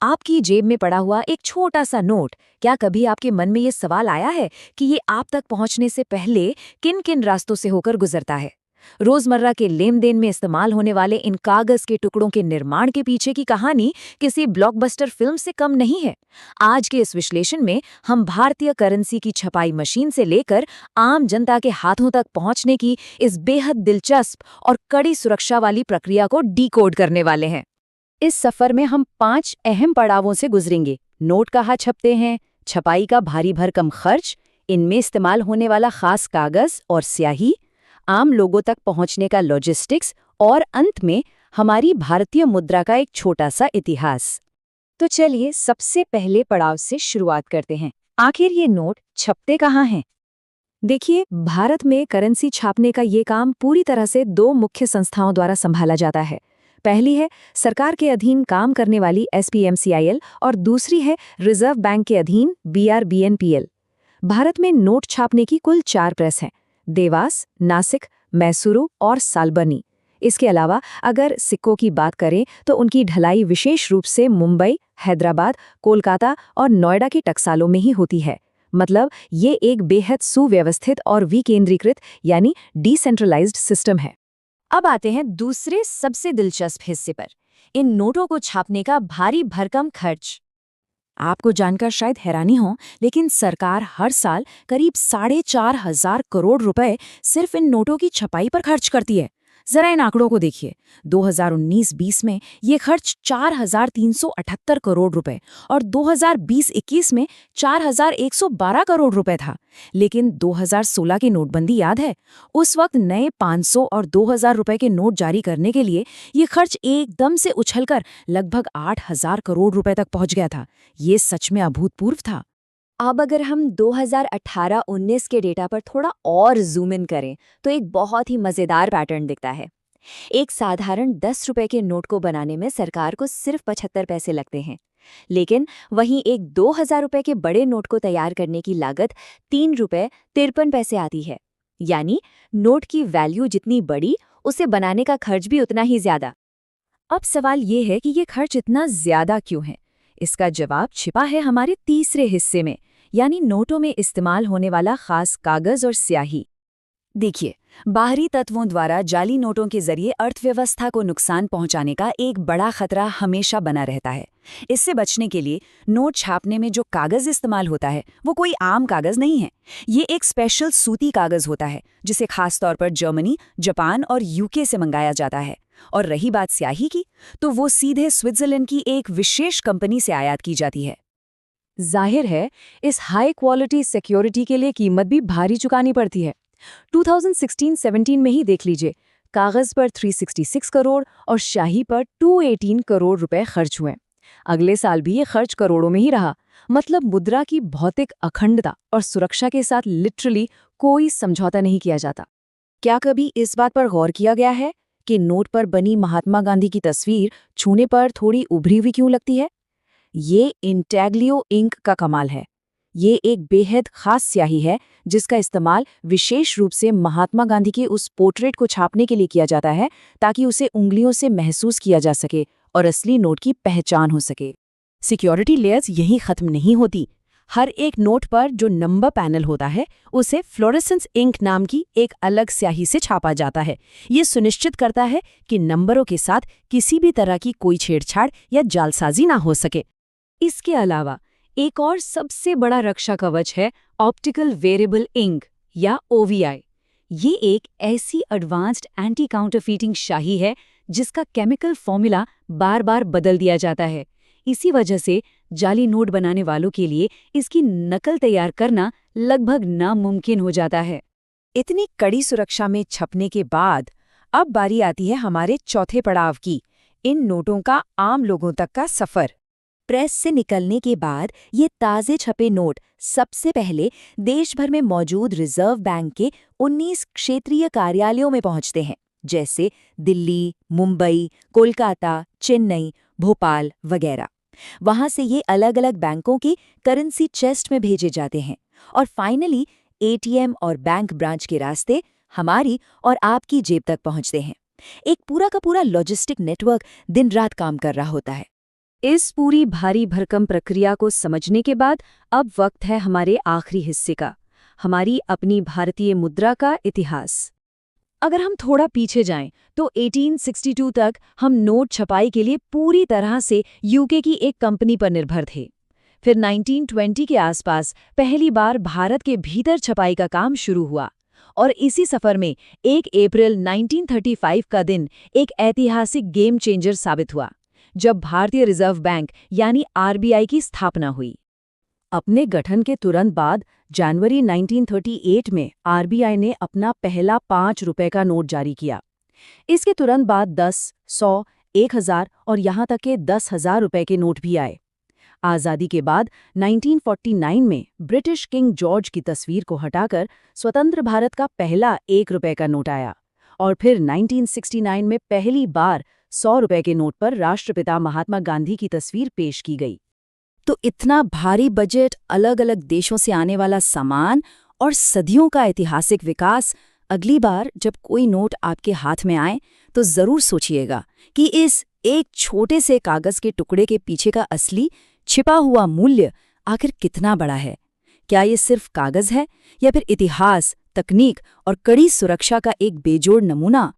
आपकी जेब में पड़ा हुआ एक छोटा सा नोट, क्या कभी आपके मन में ये सवाल आया है कि ये आप तक पहुंचने से पहले किन किन रास्तों से होकर गुजरता है? रोजमर्रा के लेन देन में इस्तेमाल होने वाले इन कागज के टुकड़ों के निर्माण के पीछे की कहानी किसी ब्लॉकबस्टर फिल्म से कम नहीं है। आज के इस विश्लेषण में हम भारतीय करेंसी की छपाई मशीन से लेकर आम जनता के हाथों तक पहुंचने की इस बेहद दिलचस्प और कड़ी सुरक्षा वाली प्रक्रिया को डीकोड करने वाले हैं। इस सफर में हम 5 अहम पड़ावों से गुजरेंगे। नोट कहाँ छपते हैं, छपाई का भारी भरकम खर्च, इनमें इस्तेमाल होने वाला खास कागज और स्याही, आम लोगों तक पहुंचने का लॉजिस्टिक्स और अंत में हमारी भारतीय मुद्रा का एक छोटा सा इतिहास। तो चलिए सबसे पहले पड़ाव से शुरुआत करते हैं। आखिर ये नोट छपते कहाँ हैं? देखिए, भारत में करेंसी छापने का ये काम पूरी तरह से 2 मुख्य संस्थाओं द्वारा संभाला जाता है। पहली है सरकार के अधीन काम करने वाली SPMCIL और दूसरी है रिजर्व बैंक के अधीन BRBNPL। भारत में नोट छापने की कुल 4 प्रेस हैं: देवास, नासिक, मैसूरू और सालबनी। इसके अलावा अगर सिक्कों की बात करें तो उनकी ढलाई विशेष रूप से मुंबई, हैदराबाद, कोलकाता और नोएडा के टकसालों में ही होती है। मतलब ये एक बेहद सुव्यवस्थित और विकेंद्रीकृत यानी डिसेंट्रलाइज्ड सिस्टम है। अब आते हैं दूसरे सबसे दिलचस्प हिस्से पर, इन नोटों को छापने का भारी भरकम खर्च। आपको जानकर शायद हैरानी हो, लेकिन सरकार हर साल करीब 4,500 करोड़ रुपए सिर्फ इन नोटों की छपाई पर खर्च करती है। जरा इन आंकड़ों को देखिए। 2019-20 में ये खर्च 4,378 करोड़ रुपए और 2020-21 में 4,112 करोड़ रुपए था। लेकिन 2016 की नोटबंदी याद है? उस वक्त नए 500 और 2,000 रुपए के नोट जारी करने के लिए ये खर्च एकदम से उछलकर लगभग 8,000 करोड़ रुपए तक पहुंच गया था। ये सच में अभूतपूर्व था। अब अगर हम 2018-19 के डेटा पर थोड़ा और जूम इन करें तो एक बहुत ही मज़ेदार पैटर्न दिखता है। एक साधारण 10 रुपए के नोट को बनाने में सरकार को सिर्फ 75 पैसे लगते हैं, लेकिन वहीं एक 2,000 रुपए के बड़े नोट को तैयार करने की लागत 3 रुपए 53 पैसे आती है। यानी नोट की वैल्यू जितनी बड़ी, उसे बनाने का खर्च भी उतना ही ज्यादा। अब सवाल ये है कि ये खर्च इतना ज्यादा क्यों है? इसका जवाब छिपा है हमारे तीसरे हिस्से में, यानी नोटों में इस्तेमाल होने वाला खास कागज और स्याही। देखिए, बाहरी तत्वों द्वारा जाली नोटों के जरिए अर्थव्यवस्था को नुकसान पहुंचाने का एक बड़ा खतरा हमेशा बना रहता है। इससे बचने के लिए नोट छापने में जो कागज इस्तेमाल होता है वो कोई आम कागज नहीं है। ये एक स्पेशल सूती कागज होता है जिसे खासतौर पर जर्मनी, जापान और UK से मंगाया जाता है। और रही बात स्याही की, तो वो सीधे स्विट्जरलैंड की एक विशेष कंपनी से आयात की जाती है। जाहिर है, इस हाई क्वालिटी सिक्योरिटी के लिए कीमत भी भारी चुकानी पड़ती है। 2016-17 में ही देख लीजिए, कागज पर 366 करोड़ और शाही पर 218 करोड़ रुपए खर्च हुए। अगले साल भी ये खर्च करोड़ों में ही रहा। मतलब मुद्रा की भौतिक अखंडता और सुरक्षा के साथ लिटरली कोई समझौता नहीं किया जाता। क्या कभी इस बात पर गौर किया गया है कि नोट पर बनी महात्मा गांधी की तस्वीर छूने पर थोड़ी उभरी हुई क्यों लगती है? ये इंटैग्लियो इंक का कमाल है। ये एक बेहद खास स्याही है जिसका इस्तेमाल विशेष रूप से महात्मा गांधी के उस पोर्ट्रेट को छापने के लिए किया जाता है ताकि उसे उंगलियों से महसूस किया जा सके और असली नोट की पहचान हो सके। सिक्योरिटी लेयर्स यहीं खत्म नहीं होती। हर एक नोट पर जो नंबर पैनल होता है उसे फ्लोरेसेंस इंक नाम की एक अलग स्याही से छापा जाता है। ये सुनिश्चित करता है कि नंबरों के साथ किसी भी तरह की कोई छेड़छाड़ या जालसाजी ना हो सके। इसके अलावा एक और सबसे बड़ा रक्षा कवच है ऑप्टिकल वेरिएबल इंक या OVI। ये एक ऐसी एडवांस्ड एंटी काउंटरफीटिंग स्याही है जिसका केमिकल फॉर्मूला बार बार बदल दिया जाता है। इसी वजह से जाली नोट बनाने वालों के लिए इसकी नकल तैयार करना लगभग नामुमकिन हो जाता है। इतनी कड़ी सुरक्षा में छपने के बाद अब बारी आती है हमारे चौथे पड़ाव की, इन नोटों का आम लोगों तक का सफर। प्रेस से निकलने के बाद ये ताज़े छपे नोट सबसे पहले देश भर में मौजूद रिजर्व बैंक के 19 क्षेत्रीय कार्यालयों में पहुंचते हैं, जैसे दिल्ली, मुंबई, कोलकाता, चेन्नई, भोपाल वगैरह। वहां से ये अलग अलग बैंकों की करेंसी चेस्ट में भेजे जाते हैं और फाइनली ATM और बैंक ब्रांच के रास्ते हमारी और आपकी जेब तक पहुंचते हैं। एक पूरा का पूरा लॉजिस्टिक नेटवर्क दिन रात काम कर रहा होता है। इस पूरी भारी भरकम प्रक्रिया को समझने के बाद अब वक्त है हमारे आखिरी हिस्से का, हमारी अपनी भारतीय मुद्रा का इतिहास। अगर हम थोड़ा पीछे जाएं तो 1862 तक हम नोट छपाई के लिए पूरी तरह से यूके की एक कंपनी पर निर्भर थे। फिर 1920 के आसपास पहली बार भारत के भीतर छपाई का काम शुरू हुआ और इसी सफर में 1 अप्रैल 1935 का दिन एक ऐतिहासिक गेम चेंजर साबित हुआ, जब भारतीय रिजर्व बैंक यानी आरबीआई की स्थापना हुई। अपने गठन के तुरंत बाद जनवरी 1938 में आरबीआई ने अपना पहला 5 रुपए का नोट जारी किया। इसके तुरंत बाद 10, 100, 1000 और यहाँ तक के 10,000 रुपए के नोट भी आए। आज़ादी के बाद 1949 में ब्रिटिश किंग जॉर्ज की तस्वीर को हटाकर स्वतंत्र भारत का पहला 1 रुपए का नोट आया और फिर 1969 में पहली बार 100 रुपए के नोट पर राष्ट्रपिता महात्मा गांधी की तस्वीर पेश की गई। तो इतना भारी बजट, अलग अलग देशों से आने वाला सामान और सदियों का ऐतिहासिक विकास, अगली बार जब कोई नोट आपके हाथ में आए तो जरूर सोचिएगा कि इस एक छोटे से कागज के टुकड़े के पीछे का असली छिपा हुआ मूल्य आखिर कितना बड़ा है। क्या ये सिर्फ कागज है या फिर इतिहास, तकनीक और कड़ी सुरक्षा का एक बेजोड़ नमूना?